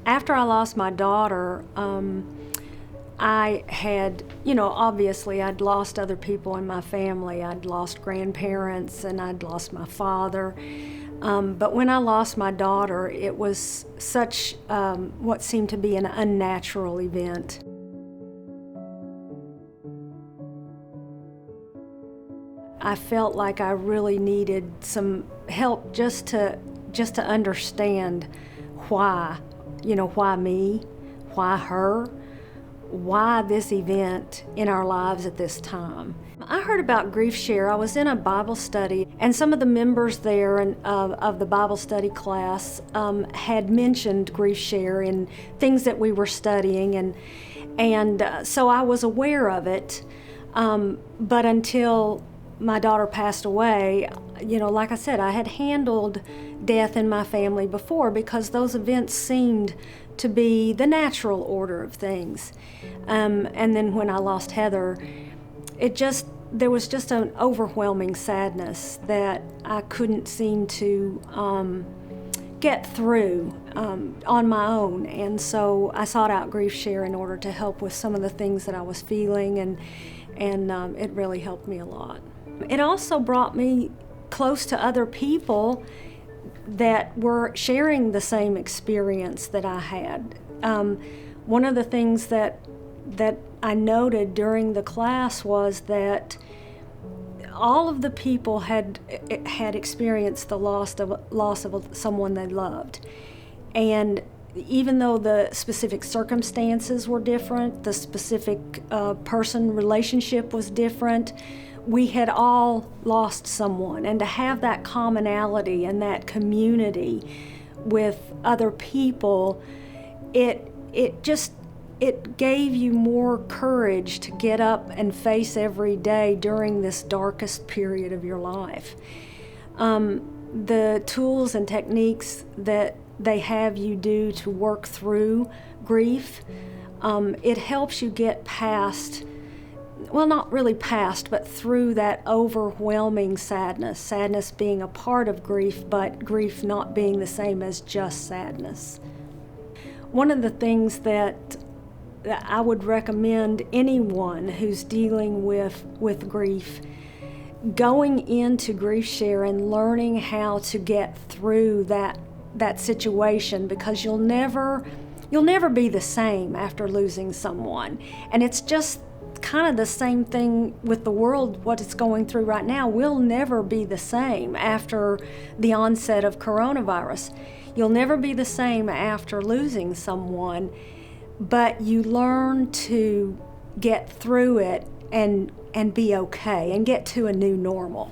After I lost my daughter, I had, obviously I'd lost other people in my family. I'd lost grandparents and I'd lost my father. But when I lost my daughter, it was such what seemed to be an unnatural event. I felt like I really needed some help just to understand why, why me, why her, why this event in our lives at this time. I heard about GriefShare. I was in a Bible study, and some of the members there of the Bible study class had mentioned GriefShare in things that we were studying, and so I was aware of it. But until my daughter passed away, like I said, I had handled death in my family before because those events seemed to be the natural order of things. And then when I lost Heather, there was just an overwhelming sadness that I couldn't seem to get through on my own. And so I sought out GriefShare in order to help with some of the things that I was feeling, and it really helped me a lot. It also brought me close to other people that were sharing the same experience that I had. One of the things that I noted during the class was that all of the people had experienced the loss of someone they loved. And even though the specific circumstances were different, the specific person relationship was different, we had all lost someone. And to have that commonality and that community with other people, it gave you more courage to get up and face every day during this darkest period of your life. The tools and techniques that they have you do to work through grief, it helps you get past, well, not really past, but through that overwhelming sadness being a part of grief, but grief not being the same as just sadness. One of the things that I would recommend anyone who's dealing with grief, going into GriefShare and learning how to get through that situation, because you'll never be the same after losing someone. And it's just kind of the same thing with the world, what it's going through right now. We'll never be the same after the onset of coronavirus. You'll never be the same after losing someone, but you learn to get through it and be okay and get to a new normal.